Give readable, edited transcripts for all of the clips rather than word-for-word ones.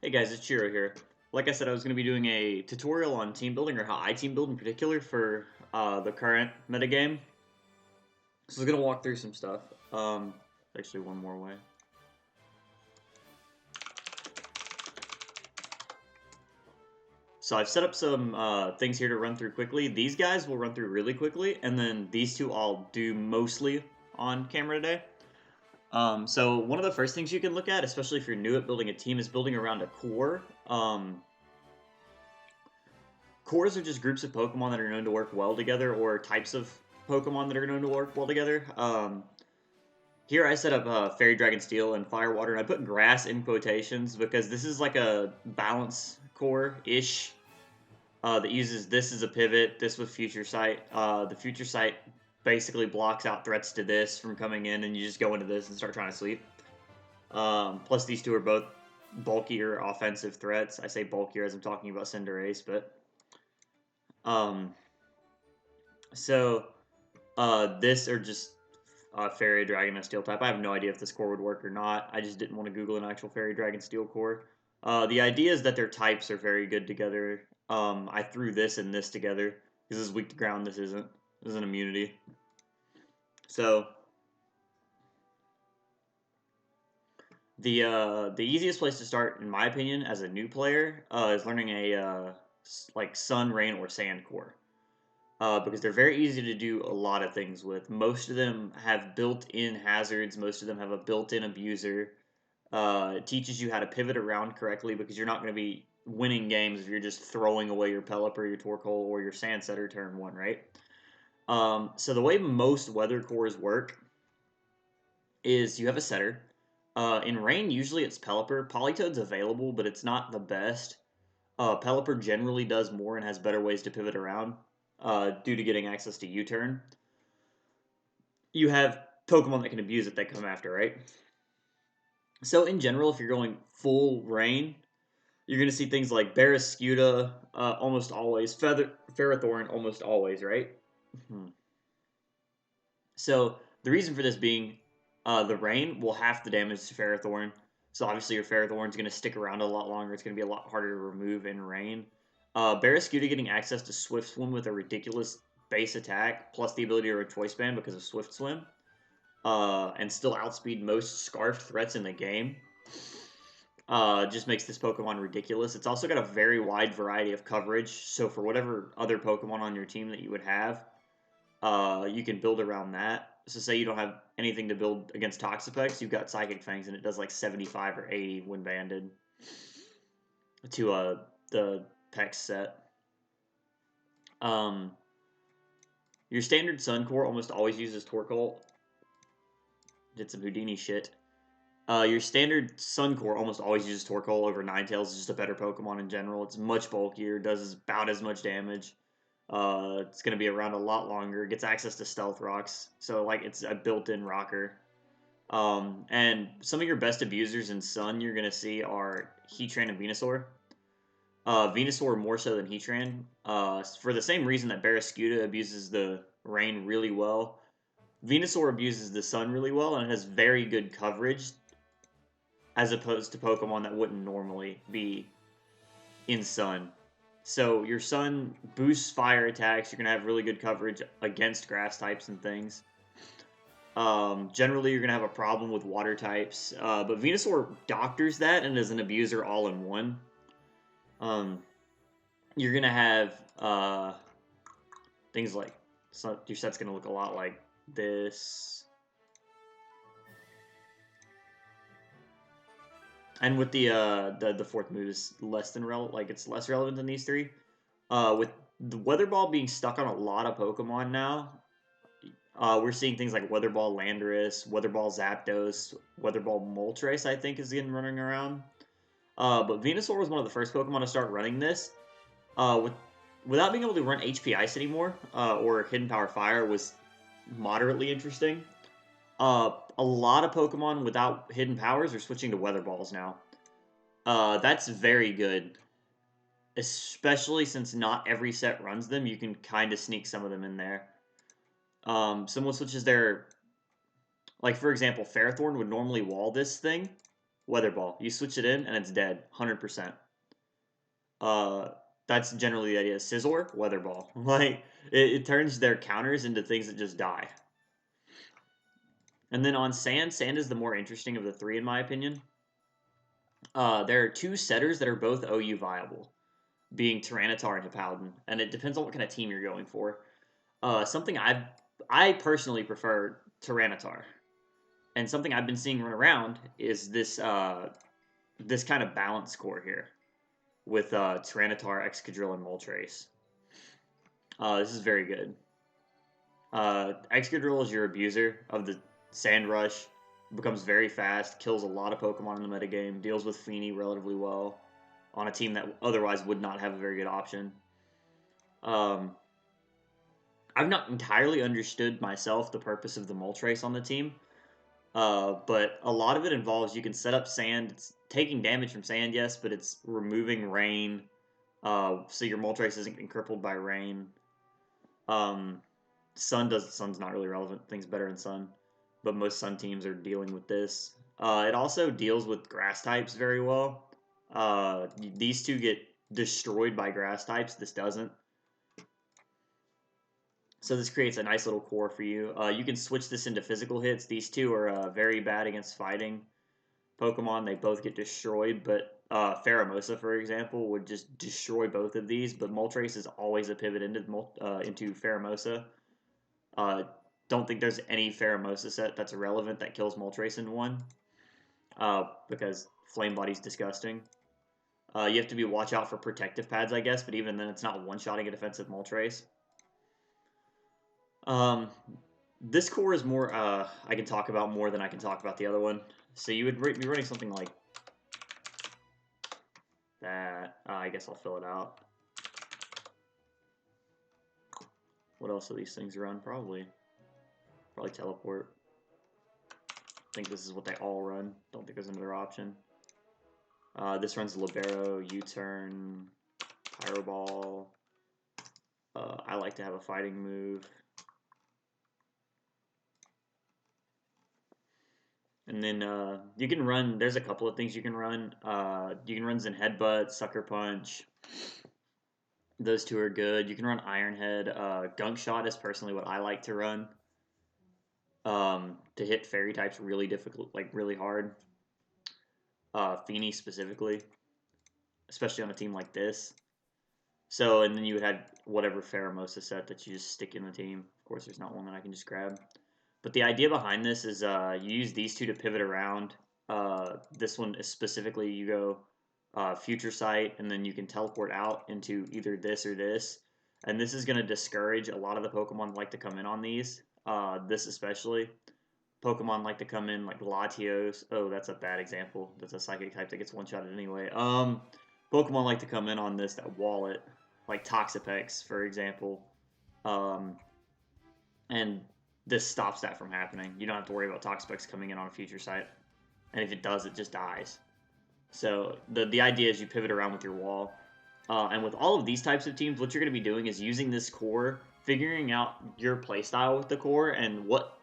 Hey guys, it's Chiro here. Like I said, I was going to be doing a tutorial on team building, or how I team build in particular, for the current metagame. So I was going to walk through some stuff. Actually one more way. So I've set up some things here to run through quickly. These guys will run through really quickly, and then these two I'll do mostly on camera today. So one of the first things you can look at, especially if you're new at building a team, is building around a core. Cores are just groups of Pokemon that are known to work well together, or types of Pokemon that are known to work well together. Here I set up Fairy Dragon Steel and Fire Water, and I put grass in quotations because this is like a balance core-ish that uses this as a pivot, this with Future Sight. The Future Sight basically blocks out threats to this from coming in, and you just go into this and start trying to sleep. Plus, these two are both bulkier offensive threats. I say bulkier as I'm talking about Cinderace, but um, this are just Fairy Dragon and Steel type. I have no idea if this core would work or not. I just didn't want to Google an actual Fairy Dragon Steel core. The idea is that their types are very good together. I threw this and this together because this is weak to ground. This isn't. This is an immunity. So the easiest place to start, in my opinion, as a new player, is learning a like Sun, Rain, or Sand core. Because they're very easy to do a lot of things with. Most of them have built-in hazards. Most of them have a built-in abuser. It teaches you how to pivot around correctly because you're not going to be winning games if you're just throwing away your Pelipper, your Torkoal, or your Sand Setter turn one, right? So the way most weather cores work is you have a setter. In Rain, usually it's Pelipper. Politoed's available, but it's not the best. Pelipper generally does more and has better ways to pivot around due to getting access to U-turn. You have Pokemon that can abuse it that come after, right? So in general, if you're going full Rain, you're going to see things like Barrascuda almost always, Ferrothorn almost always, right? So the reason for this being the Rain will half the damage to Ferrothorn. So obviously your Ferrothorn is going to stick around a lot longer. It's going to be a lot harder to remove in Rain. Barrascuda getting access to Swift Swim with a ridiculous base attack, plus the ability to run Choice Band because of Swift Swim, and still outspeed most Scarfed threats in the game, just makes this Pokemon ridiculous. It's also got a very wide variety of coverage, so for whatever other Pokemon on your team that you would have, you can build around that. So say you don't have anything to build against Toxapex, you've got Psychic Fangs, and it does like 75 or 80 when banded to the Pex set. Your standard Sun core almost always uses Torkoal. Did some Houdini shit. Your standard Sun core almost always uses Torkoal over Ninetales. It's just a better Pokemon in general. It's much bulkier, does about as much damage. It's going to be around a lot longer. Gets access to Stealth Rocks, so like it's a built-in rocker. And some of your best abusers in Sun you're going to see are Heatran and Venusaur. Venusaur more so than Heatran, for the same reason that Barrascuda abuses the Rain really well. Venusaur abuses the Sun really well, and it has very good coverage, as opposed to Pokemon that wouldn't normally be in Sun. So your Sun boosts fire attacks. You're going to have really good coverage against grass types and things. Generally, you're going to have a problem with water types, but Venusaur doctors that and is an abuser all in one. You're going to have things like, so your set's going to look a lot like this. And with the fourth move is less than like it's less relevant than these three. With the Weather Ball being stuck on a lot of Pokemon now, we're seeing things like Weather Ball Landorus, Weather Ball Zapdos, Weather Ball Moltres, I think, is getting running around. But Venusaur was one of the first Pokemon to start running this. Without being able to run HP Ice anymore, or Hidden Power Fire was moderately interesting. A lot of Pokemon without hidden powers are switching to Weather Balls now. That's very good. Especially since not every set runs them, you can kind of sneak some of them in there. Someone switches their... Like, for example, Ferrothorn would normally wall this thing. Weather Ball. You switch it in and it's dead, 100%. Uh, that's generally the idea. Scizor, Weather Ball. Like it turns their counters into things that just die. And then on Sand, Sand is the more interesting of the three in my opinion. There are two setters that are both OU viable, being Tyranitar and Hippowdon, and it depends on what kind of team you're going for. Something I personally prefer Tyranitar, and something I've been seeing run around is this this kind of balance score here with Tyranitar, Excadrill, and Moltres. This is very good. Excadrill is your abuser of the Sand Rush, becomes very fast, kills a lot of Pokemon in the metagame, deals with Feeny relatively well on a team that otherwise would not have a very good option. I've not entirely understood myself the purpose of the Moltres on the team, but a lot of it involves you can set up Sand. It's taking damage from Sand, yes, but it's removing Rain, so your Moltres isn't getting crippled by Rain. Sun's not really relevant. Things better in Sun, but most Sun teams are dealing with this. It also deals with Grass types very well. These two get destroyed by Grass types. This doesn't. So this creates a nice little core for you. You can switch this into physical hits. These two are very bad against fighting Pokemon. They both get destroyed, but Pheromosa, for example, would just destroy both of these. But Moltres is always a pivot into Pheromosa. Don't think there's any Pheromosa set that's relevant that kills Moltres in one, because Flame Body's disgusting. You have to watch out for protective pads, I guess, but even then it's not one-shotting a defensive Moltres. This core is more, I can talk about more than I can talk about the other one. So you would be running something like that. I guess I'll fill it out. What else do these things run? Probably Teleport. I think this is what they all run. Don't think there's another option. This runs Libero, U-Turn, Pyro Ball. I like to have a fighting move. And then you can run, there's a couple of things you can run. You can run Zen Headbutt, Sucker Punch. Those two are good. You can run Iron Head. Gunk Shot is personally what I like to run. To hit fairy types really difficult, like really hard. Feeny specifically, especially on a team like this. So, and then you would have whatever Pheromosa set that you just stick in the team. Of course, there's not one that I can just grab. But the idea behind this is you use these two to pivot around. This one is specifically you go Future Sight, and then you can teleport out into either this or this. And this is going to discourage a lot of the Pokemon that like to come in on these. This especially. Pokemon like to come in like Latios. Oh, that's a bad example. That's a Psychic type that gets one-shotted anyway. Pokemon like to come in on this that wall it, like Toxapex, for example. And this stops that from happening. You don't have to worry about Toxapex coming in on a Future Sight. And if it does, it just dies. So the idea is you pivot around with your wall. And with all of these types of teams, what you're going to be doing is using this core, figuring out your playstyle with the core and what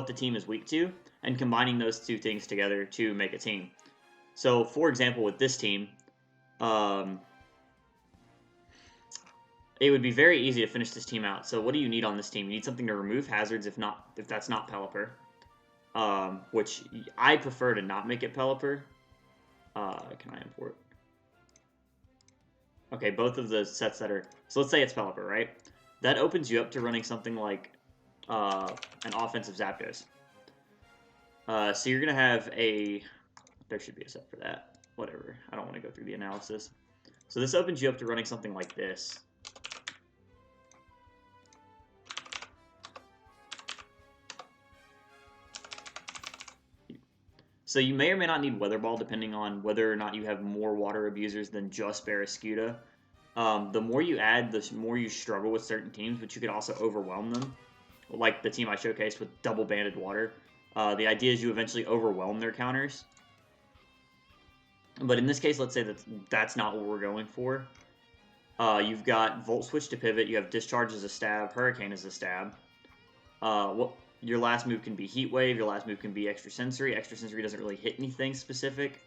the team is weak to, and combining those two things together to make a team. So, for example, with this team, it would be very easy to finish this team out. So what do you need on this team? You need something to remove hazards if that's not Pelipper. Which I prefer to not make it Pelipper. Can I import? Okay, both of the sets that are... So let's say it's Pelipper, right? That opens you up to running something like an offensive Zapdos. So you're going to have a... There should be a set for that. Whatever. I don't want to go through the analysis. So this opens you up to running something like this. So you may or may not need Weather Ball depending on whether or not you have more water abusers than just Barraskewda. The more you add, the more you struggle with certain teams, but you could also overwhelm them. Like the team I showcased with double banded water. The idea is you eventually overwhelm their counters. But in this case, let's say that's not what we're going for. You've got Volt Switch to pivot, you have Discharge as a stab, Hurricane as a stab. Your last move can be Heat Wave. Your last move can be Extra Sensory. Extra Sensory doesn't really hit anything specific.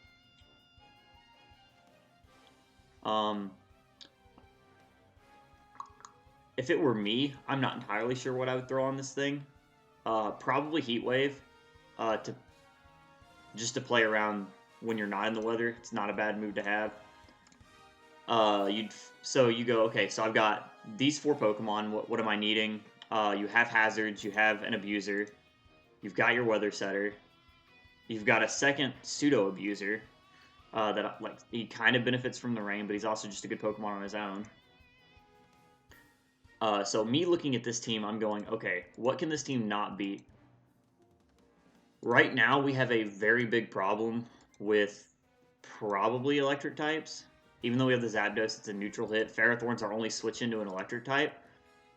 If it were me, I'm not entirely sure what I would throw on this thing. Probably Heat Wave, to just to play around when you're not in the weather. It's not a bad move to have. So you go, okay, so I've got these 4 Pokemon. What am I needing? You have Hazards. You have an Abuser. You've got your Weather Setter. You've got a second Pseudo Abuser. That like he kind of benefits from the rain, but he's also just a good Pokemon on his own. So me looking at this team, I'm going, okay, what can this team not beat? Right now, we have a very big problem with probably electric types. Even though we have the Zapdos, it's a neutral hit. Ferrothorn's our only switch into an electric type.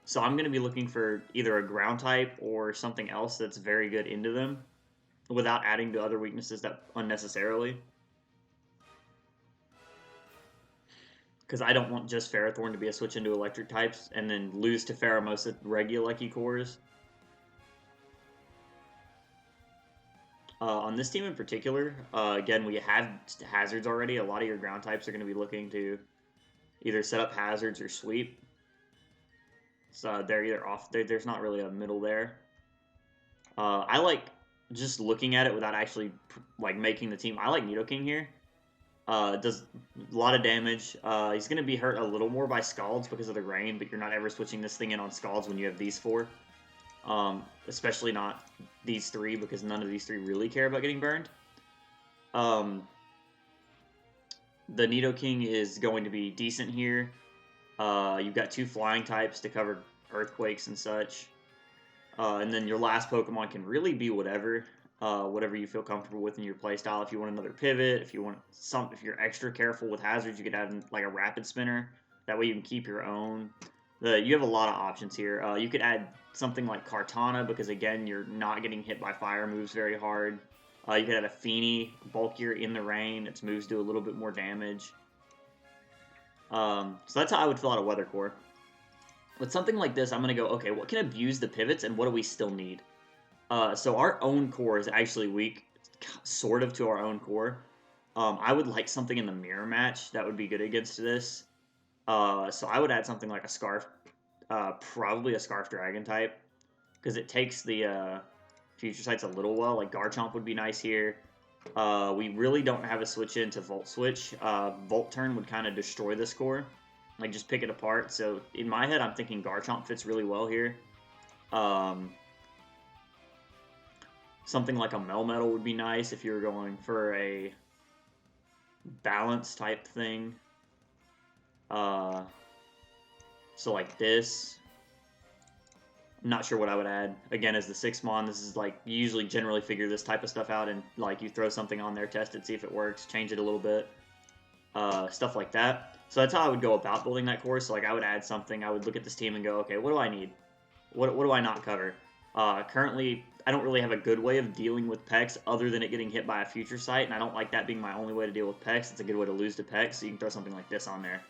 So I'm going to be looking for either a ground type or something else that's very good into them without adding to other weaknesses that unnecessarily. Because I don't want just Ferrothorn to be a switch into electric types and then lose to Pheromosa Regieleki cores. On this team in particular, again, we have hazards already. A lot of your ground types are going to be looking to either set up hazards or sweep. So they're either off. There's not really a middle there. I like just looking at it without actually like making the team. I like Nidoking here. Does a lot of damage. He's going to be hurt a little more by Scalds because of the rain, but you're not ever switching this thing in on Scalds when you have these 4. Especially not these 3, because none of these 3 really care about getting burned. The Nidoking is going to be decent here. You've got 2 flying types to cover earthquakes and such. And then your last Pokemon can really be whatever. Whatever you feel comfortable with in your playstyle. If you want another pivot, if you're extra careful with hazards, you could add like a rapid spinner. That way you can keep your own. You have a lot of options here. You could add something like Kartana because again you're not getting hit by fire moves very hard. You could add a Feeny, bulkier in the rain. Its moves do a little bit more damage. So that's how I would fill out a Weather Core. With something like this, I'm going to go, okay, what can abuse the pivots and what do we still need? So our own core is actually weak, sort of, to our own core. I would like something in the mirror match that would be good against this. So I would add something like a Scarf, probably a Scarf Dragon type, because it takes the Future Sights a little well. Like Garchomp would be nice here. We really don't have a switch into Volt Switch. Volt Turn would kind of destroy the score, like just pick it apart. So in my head, I'm thinking Garchomp fits really well here. Something like a Melmetal would be nice if you were going for a balance type thing. So like this. I'm not sure what I would add. Again, as the 6-mon, this is like, you usually generally figure this type of stuff out and like you throw something on there, test it, see if it works, change it a little bit. Stuff like that. So that's how I would go about building that course. So like I would add something, I would look at this team and go, okay, what do I need? What do I not cover? Currently, I don't really have a good way of dealing with Pex other than it getting hit by a Future Sight, and I don't like that being my only way to deal with Pex. It's a good way to lose to Pex, so you can throw something like this on there.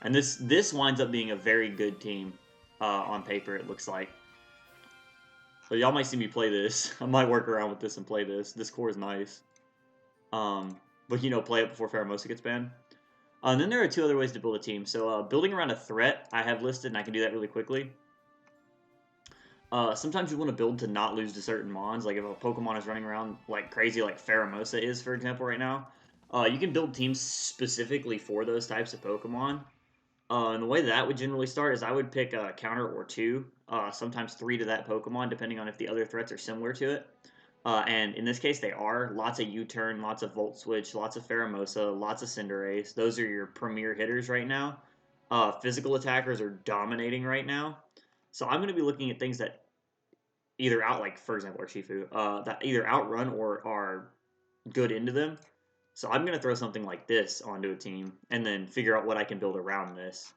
And this winds up being a very good team on paper, it looks like. So y'all might see me play this. I might work around with this and play this. This core is nice. But, you know, play it before Pheromosa gets banned. And then there are 2 other ways to build a team. So building around a threat I have listed, and I can do that really quickly. Sometimes you want to build to not lose to certain mons. Like if a Pokemon is running around like crazy, like Pheromosa is, for example, right now, you can build teams specifically for those types of Pokemon. And the way that would generally start is I would pick a counter or 2, sometimes 3 to that Pokemon, depending on if the other threats are similar to it. And in this case, they are. Lots of U-Turn, lots of Volt Switch, lots of Pheromosa, lots of Cinderace. Those are your premier hitters right now. Physical attackers are dominating right now. So I'm going to be looking at things that either like for example, Urshifu, that either outrun or are good into them. So I'm going to throw something like this onto a team and then figure out what I can build around this.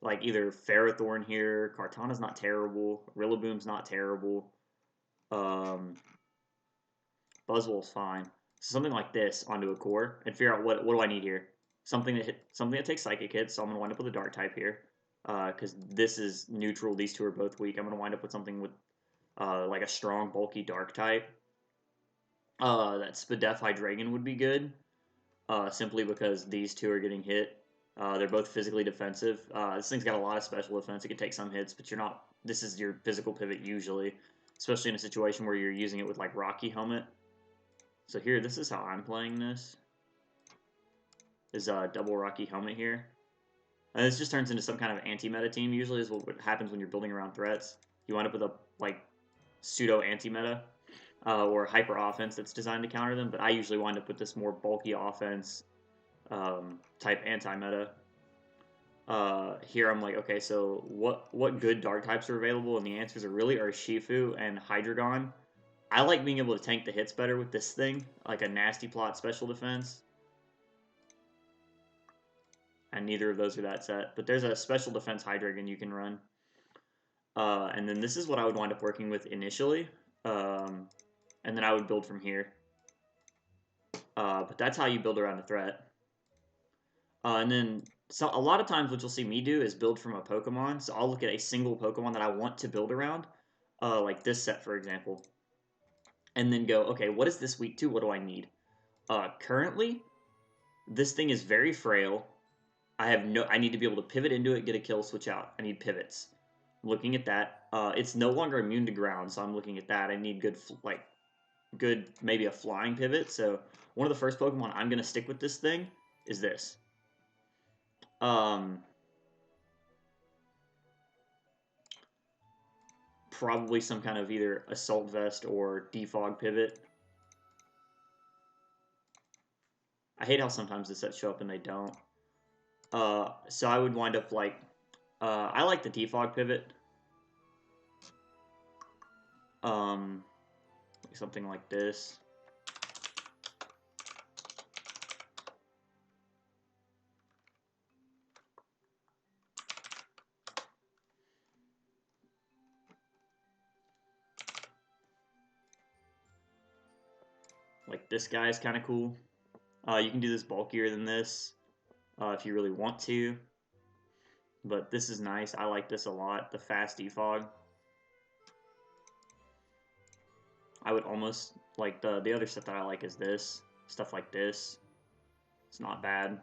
Like either Ferrothorn here, Kartana's not terrible, Rillaboom's not terrible, Buzzwole's fine. So something like this onto a core and figure out what do I need here. something that takes psychic hits. So I'm gonna wind up with a dark type here, because this is neutral. These two are both weak. I'm gonna wind up with something with like a strong, bulky dark type. That Spadef Hydreigon would be good, simply because these two are getting hit. They're both physically defensive. This thing's got a lot of special defense. It can take some hits, but you're not. This is your physical pivot usually, especially in a situation where you're using it with like Rocky Helmet. So here, this is how I'm playing this. Is double Rocky Helmet here. And this just turns into some kind of anti-meta team. Usually, is what happens when you're building around threats. You wind up with a like pseudo anti-meta. Or hyper offense that's designed to counter them, but I usually wind up with this more bulky offense type anti-meta. Here I'm like, okay, so what good dark types are available? And the answers are really Urshifu and Hydreigon. I like being able to tank the hits better with this thing, like a nasty plot special defense. And neither of those are that set, but there's a special defense Hydreigon you can run. And then this is what I would wind up working with initially. And then I would build from here. But that's how you build around a threat. And then so a lot of times what you'll see me do is build from a Pokemon. So I'll look at a single Pokemon that I want to build around, like this set, for example. And then go, okay, what is this weak to? What do I need? Currently, this thing is very frail. I need to be able to pivot into it, get a kill, switch out. I need pivots. Looking at that, it's no longer immune to ground, so I'm looking at that. I need good, maybe a flying pivot. So one of the first Pokemon I'm gonna stick with this thing is this. Probably some kind of either Assault Vest or Defog pivot. I hate how sometimes the sets show up and they don't. So I would wind up like, I like the Defog pivot. Something like this. Like this guy is kind of cool. You can do this bulkier than this if you really want to. But this is nice. I like this a lot. The fast defog. I would almost like the other set that I like is this. Stuff like this. It's not bad.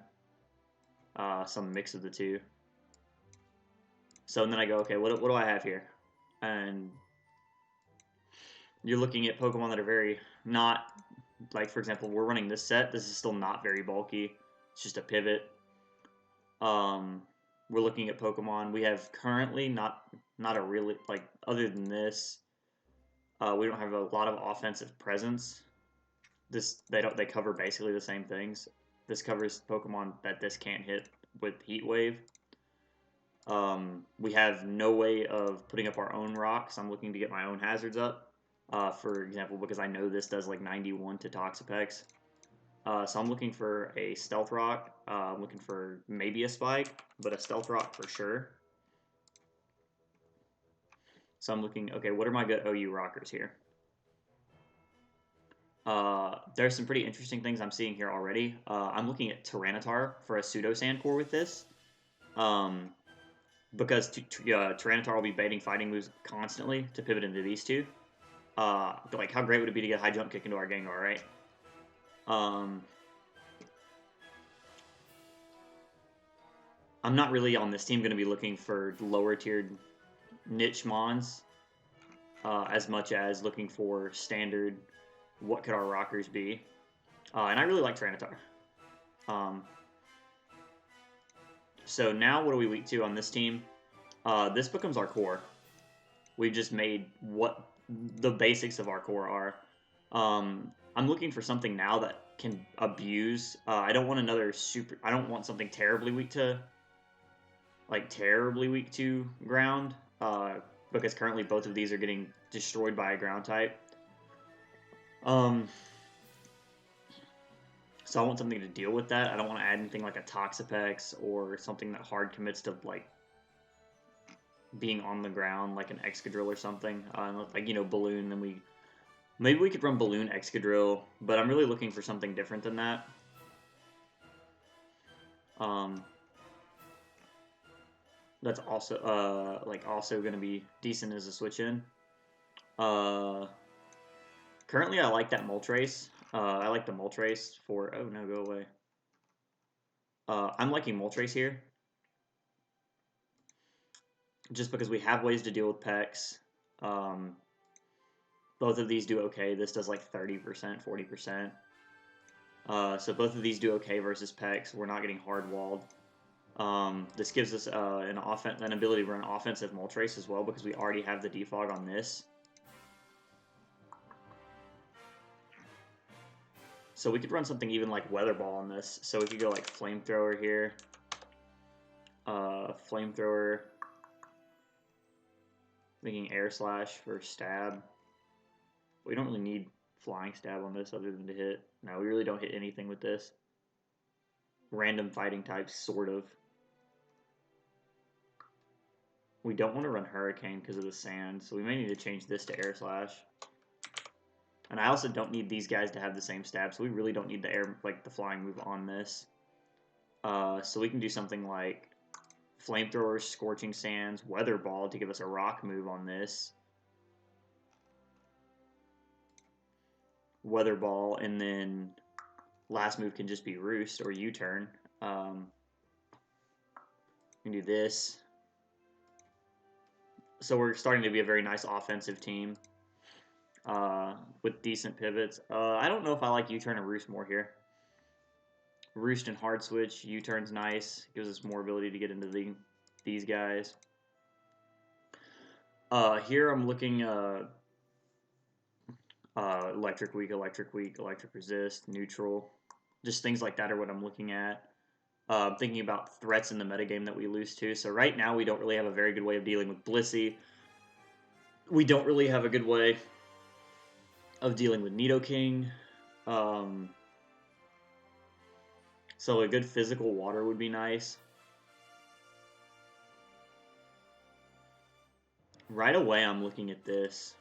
Some mix of the two. So and then I go, okay, what do I have here? And you're looking at Pokemon that are very not, like for example, we're running this set. This is still not very bulky. It's just a pivot. We're looking at Pokemon. We have currently not a really, like, other than this, we don't have a lot of offensive presence. They cover basically the same things. This covers Pokemon that this can't hit with Heat Wave. We have no way of putting up our own rocks. I'm looking to get my own hazards up, for example, because I know this does like 91 to Toxapex. So I'm looking for a Stealth Rock. I'm looking for maybe a Spike, but a Stealth Rock for sure. So I'm looking, okay, what are my good OU rockers here? There's some pretty interesting things I'm seeing here already. I'm looking at Tyranitar for a Pseudo Sandcore with this. Because Tyranitar will be baiting fighting moves constantly to pivot into these two. Like, how great would it be to get a high jump kick into our Gengar, right? I'm not really on this team going to be looking for lower tiered niche mons as much as looking for standard, what could our rockers be? And I really like Tyranitar. So now what are we weak to on this team? This becomes our core. We've just made what the basics of our core are. I'm looking for something now that can abuse. I don't want another super. I don't want something terribly weak to, like terribly weak to ground. Because currently both of these are getting destroyed by a ground type. So I want something to deal with that. I don't want to add anything like a Toxapex or something that hard commits to like being on the ground, like an Excadrill or something. Like, you know, Balloon. Then maybe we could run Balloon Excadrill, but I'm really looking for something different than that. That's also also going to be decent as a switch in. Currently, I like that Moltres. I like the Moltres for... Oh, no, go away. I'm liking Moltres here. Just because we have ways to deal with Pex. Both of these do okay. This does like 30%, 40%. So both of these do okay versus Pex. We're not getting hard-walled. This gives us an ability to run offensive Moltres as well because we already have the defog on this. So we could run something even like Weather Ball on this. So we could go like Flamethrower here. Flamethrower. Making Air Slash for Stab. We don't really need Flying Stab on this other than to hit. No, we really don't hit anything with this. Random fighting types, sort of. We don't want to run Hurricane because of the sand, so we may need to change this to Air Slash. And I also don't need these guys to have the same stab, so we really don't need the flying move on this. So we can do something like Flamethrower, Scorching Sands, Weather Ball to give us a rock move on this. Weather Ball, and then last move can just be Roost or U-turn. We can do this. So we're starting to be a very nice offensive team with decent pivots. I don't know if I like U-turn or Roost more here. Roost and Hard Switch, U-turn's nice. Gives us more ability to get into these guys. Here I'm looking Electric Weak, Electric Weak, Electric Resist, Neutral. Just things like that are what I'm looking at. Thinking about threats in the metagame that we lose to. So right now we don't really have a very good way of dealing with Blissey. We don't really have a good way of dealing with Nidoking. So a good physical water would be nice. Right away I'm looking at this.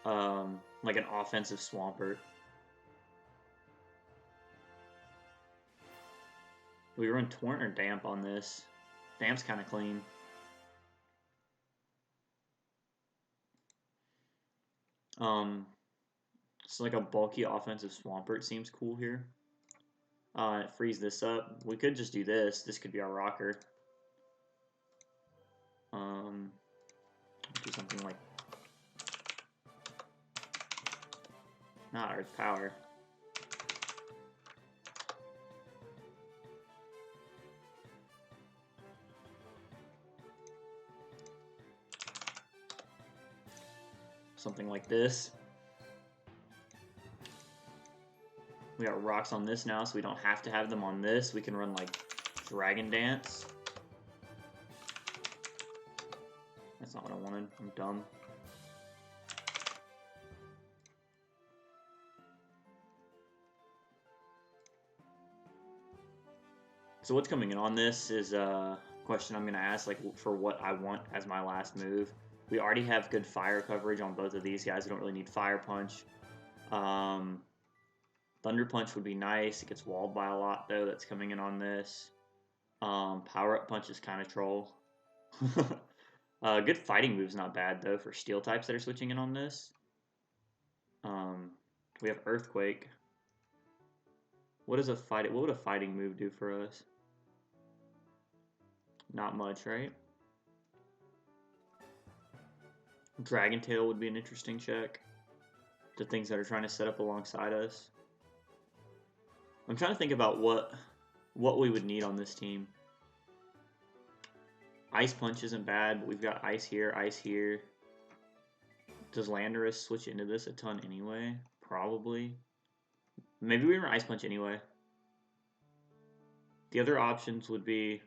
Like an offensive Swampert. We run Torrent or Damp on this. Damp's kind of clean. So like a bulky offensive Swampert seems cool here. It frees this up. We could just do this. This could be our rocker. Do something like not Earth Power. Something like this. We got rocks on this now, so we don't have to have them on this. We can run like Dragon Dance. That's not what I wanted. I'm dumb. So what's coming in on this is a question I'm going to ask, like for what I want as my last move. We already have good fire coverage on both of these guys. We don't really need Fire Punch. Thunder Punch would be nice. It gets walled by a lot, though. That's coming in on this. Power Up Punch is kind of troll. Good fighting move's not bad, though, for steel types that are switching in on this. We have Earthquake. What would a fighting move do for us? Not much, right? Dragon Tail would be an interesting check. The things that are trying to set up alongside us. I'm trying to think about what we would need on this team. Ice Punch isn't bad, but we've got Ice here, Ice here. Does Landorus switch into this a ton anyway? Probably. Maybe we run Ice Punch anyway. The other options would be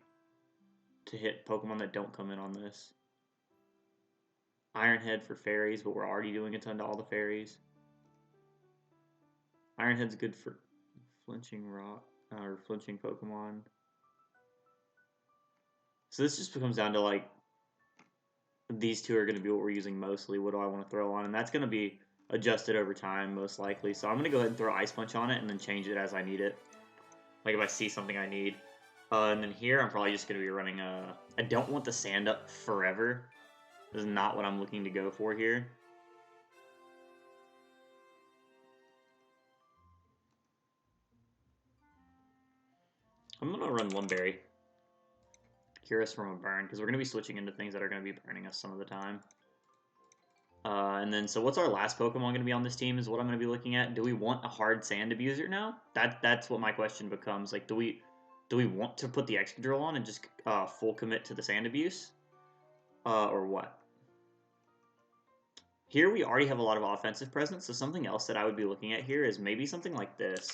to hit Pokemon that don't come in on this. Iron Head for fairies, but we're already doing a ton to all the fairies. Iron Head's good for flinching rock or flinching Pokemon. So this just comes down to like these two are going to be what we're using mostly. What do I want to throw on? And that's going to be adjust it over time, most likely. So I'm going to go ahead and throw Ice Punch on it and then change it as I need it. Like if I see something I need. And then here, I'm probably just going to be running I don't want the sand up forever. This is not what I'm looking to go for here. I'm going to run Lumberry. Cure us from a burn, because we're going to be switching into things that are going to be burning us some of the time. And then, so what's our last Pokemon going to be on this team is what I'm going to be looking at. Do we want a hard Sand Abuser now? That's what my question becomes. Like, do we want to put the Excadrill on and just full commit to the Sand Abuse? Or what? Here we already have a lot of offensive presence, so something else that I would be looking at here is maybe something like this.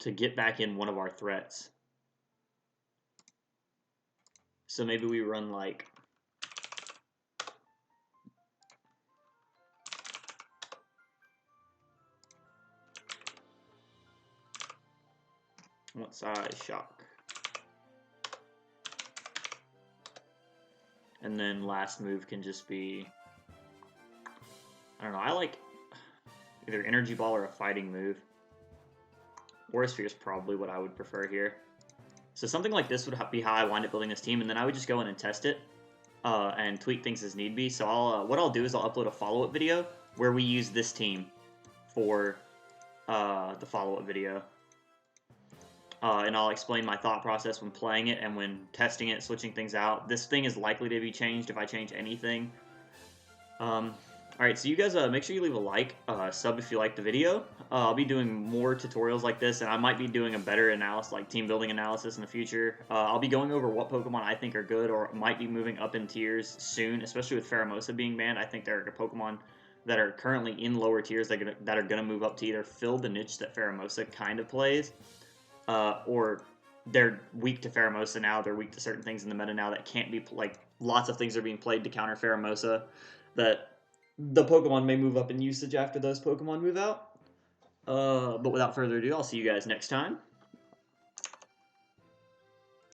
To get back in one of our threats. So maybe we run like... What size? Shock. And then last move can just be... I don't know, I like either Energy Ball or a fighting move. Aura Sphere is probably what I would prefer here. So something like this would be how I wind up building this team, and then I would just go in and test it and tweak things as need be. So what I'll do is I'll upload a follow-up video where we use this team for the follow-up video. And I'll explain my thought process when playing it and when testing it, switching things out. This thing is likely to be changed if I change anything. Alright, so you guys make sure you leave a like, sub if you like the video. I'll be doing more tutorials like this, and I might be doing a better analysis, like team building analysis in the future. I'll be going over what Pokemon I think are good or might be moving up in tiers soon, especially with Pheromosa being banned. I think there are Pokemon that are currently in lower tiers that are going to move up to either fill the niche that Pheromosa kind of plays, or they're weak to Pheromosa now. They're weak to certain things in the meta now that can't be, like, lots of things are being played to counter Pheromosa that the Pokemon may move up in usage after those Pokemon move out. But without further ado, I'll see you guys next time.